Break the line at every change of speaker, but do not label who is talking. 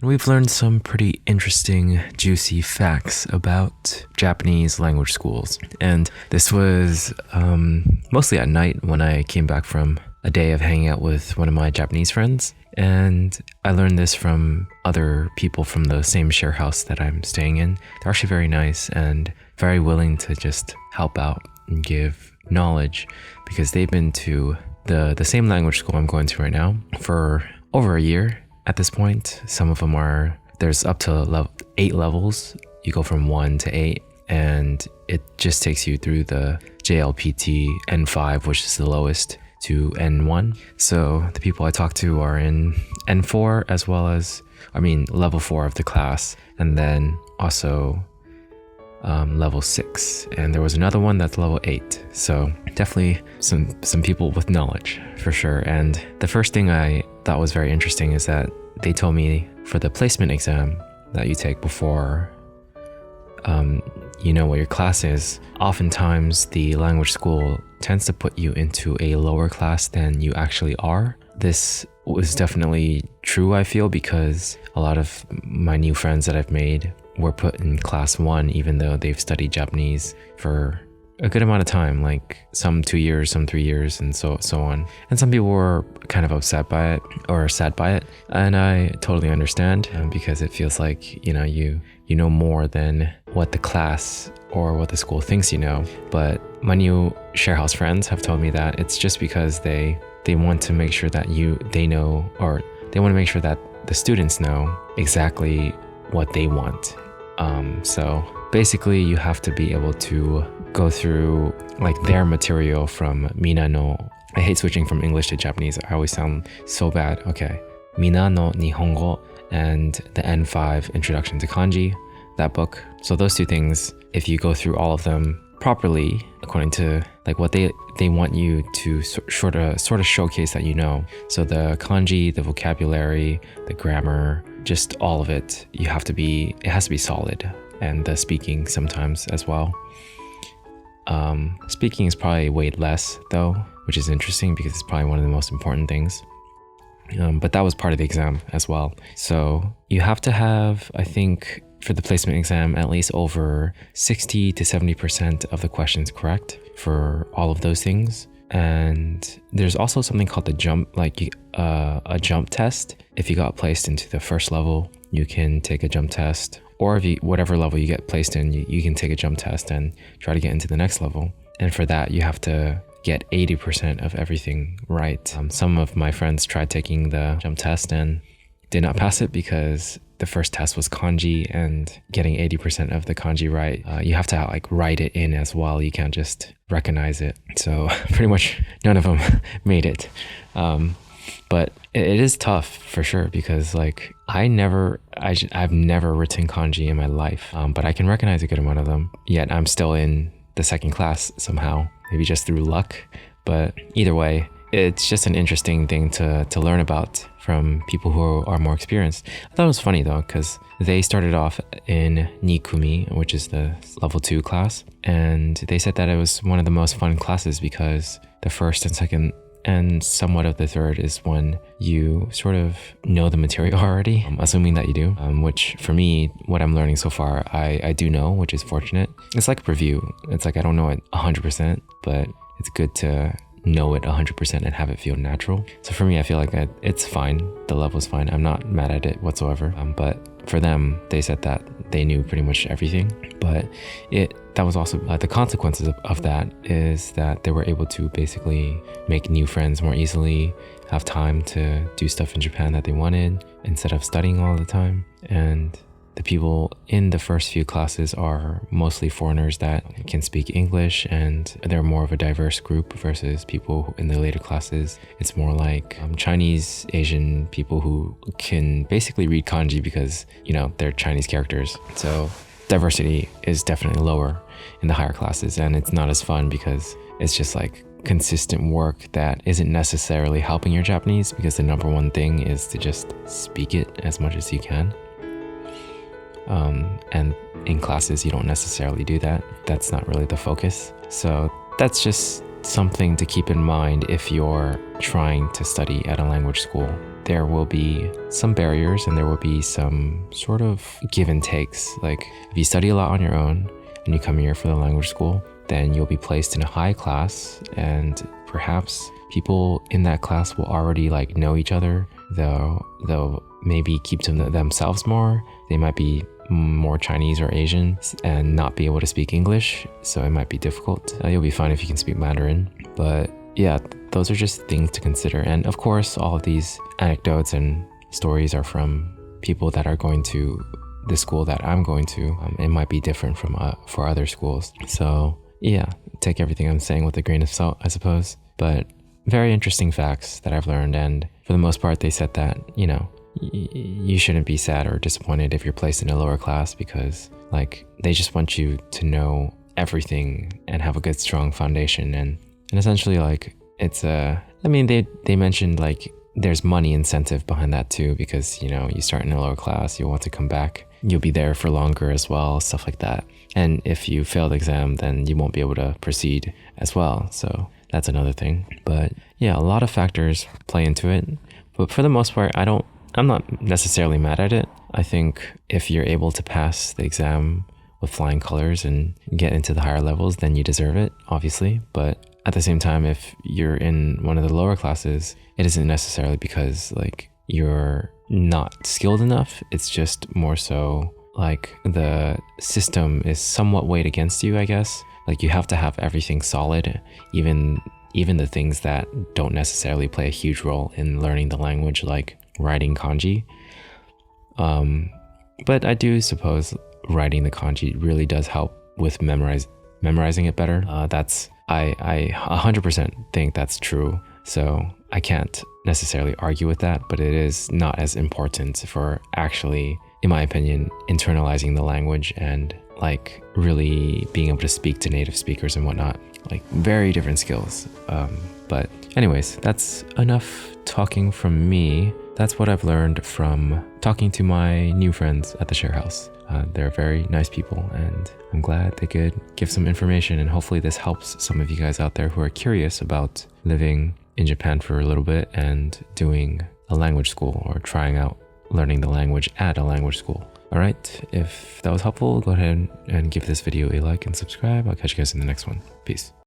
We've learned some pretty interesting, juicy facts about Japanese language schools. And this was mostly at night when I came back from a day of hanging out with one of my Japanese friends. And I learned this from other people from the same share house that I'm staying in. They're actually very nice and very willing to just help out and give knowledge because they've been to the same language school I'm going to right now for over a year. At this point, some of them there's up to 8 levels. You go from 1 to 8, and it just takes you through the JLPT N5, which is the lowest, to N1. So the people I talk to are in N4 as well as, level 4 of the class, and then also level 6. And there was another one that's level 8. So definitely some people with knowledge for sure. And the first thing I thought was very interesting is that they told me for the placement exam that you take before you know what your class is, oftentimes the language school tends to put you into a lower class than you actually are. This was definitely true, I feel, because a lot of my new friends that I've made were put in class 1 even though they've studied Japanese for a good amount of time, like some 2 years, some 3 years, and so on. And some people were kind of upset by it or sad by it, and I totally understand because it feels like you know more than what the class or what the school thinks you know. But my new sharehouse friends have told me that it's just because they want to make sure that they know, or they want to make sure that the students know exactly what they want. So basically you have to be able to go through like their material from Mina no, I hate switching from English to Japanese, I always sound so bad. Okay, Mina no Nihongo and the N5 Introduction to Kanji, that book. So those two things, if you go through all of them properly according to like what they want you to sort of showcase that you know. So the kanji, the vocabulary, the grammar, just all of it, it has to be solid. And the speaking sometimes as well. Speaking is probably weighed less though, which is interesting because it's probably one of the most important things. But that was part of the exam as well. So you have to have, I think, for the placement exam, at least over 60 to 70% of the questions correct for all of those things. And there's also something called the jump, a jump test. If you got placed into the first level, you can take a jump test. Or if whatever level you get placed in, you can take a jump test and try to get into the next level. And for that, you have to get 80% of everything right. Some of my friends tried taking the jump test and did not pass it because the first test was kanji, and getting 80% of the kanji right, you have to write it in as well. You can't just recognize it. So pretty much none of them made it. But it is tough for sure because I've never written kanji in my life, but I can recognize a good amount of them. Yet I'm still in the second class somehow, maybe just through luck. But either way, it's just an interesting thing to learn about from people who are more experienced. I thought it was funny though, because they started off in Nikumi, which is the level 2 class, and they said that it was one of the most fun classes because the first and second and somewhat of the third is when you sort of know the material already, assuming that you do, which for me, what I'm learning so far, I do know, which is fortunate. It's like a review. It's like I don't know it 100%, but it's good to know it 100% and have it feel natural. So for me, I feel like it's fine. The level's fine. I'm not mad at it whatsoever. But for them, they said that they knew pretty much everything. But that was also the consequences of that is that they were able to basically make new friends more easily, have time to do stuff in Japan that they wanted instead of studying all the time. And the people in the first few classes are mostly foreigners that can speak English, and they're more of a diverse group versus people in the later classes. It's more like Chinese, Asian people who can basically read kanji because, they're Chinese characters. So diversity is definitely lower in the higher classes, and it's not as fun because it's just consistent work that isn't necessarily helping your Japanese, because the number one thing is to just speak it as much as you can. And in classes, you don't necessarily do that. That's not really the focus. So that's just something to keep in mind if you're trying to study at a language school. There will be some barriers and there will be some sort of give and takes. Like if you study a lot on your own and you come here for the language school, then you'll be placed in a high class, and perhaps people in that class will already like know each other. They'll maybe keep to themselves more. They might be more Chinese or Asian and not be able to speak English, so it might be difficult. You'll be fine if you can speak Mandarin, but yeah, those are just things to consider. And of course, all of these anecdotes and stories are from people that are going to the school that I'm going to. It might be different from for other schools. So yeah, take everything I'm saying with a grain of salt, I suppose. But very interesting facts that I've learned, and for the most part, they said that, you know, you shouldn't be sad or disappointed if you're placed in a lower class, because like they just want you to know everything and have a good strong foundation. And essentially like it's I mean they mentioned like there's money incentive behind that too, because you know you start in a lower class, you'll want to come back, you'll be there for longer as well, stuff like that. And if you fail the exam, then you won't be able to proceed as well, so that's another thing. But yeah, a lot of factors play into it, but for the most part I'm not necessarily mad at it. I think if you're able to pass the exam with flying colors and get into the higher levels, then you deserve it, obviously. But at the same time, if you're in one of the lower classes, it isn't necessarily because like you're not skilled enough. It's just more so like the system is somewhat weighed against you, I guess. Like you have to have everything solid, even the things that don't necessarily play a huge role in learning the language, like writing kanji. But I do suppose writing the kanji really does help with memorizing it better. I 100% think that's true. So I can't necessarily argue with that, but it is not as important for actually, in my opinion, internalizing the language and like really being able to speak to native speakers and whatnot. Like very different skills. But anyways, that's enough talking from me. That's what I've learned from talking to my new friends at the sharehouse. They're very nice people, and I'm glad they could give some information, and hopefully this helps some of you guys out there who are curious about living in Japan for a little bit and doing a language school or trying out learning the language at a language school. All right, if that was helpful, go ahead and give this video a like and subscribe. I'll catch you guys in the next one. Peace.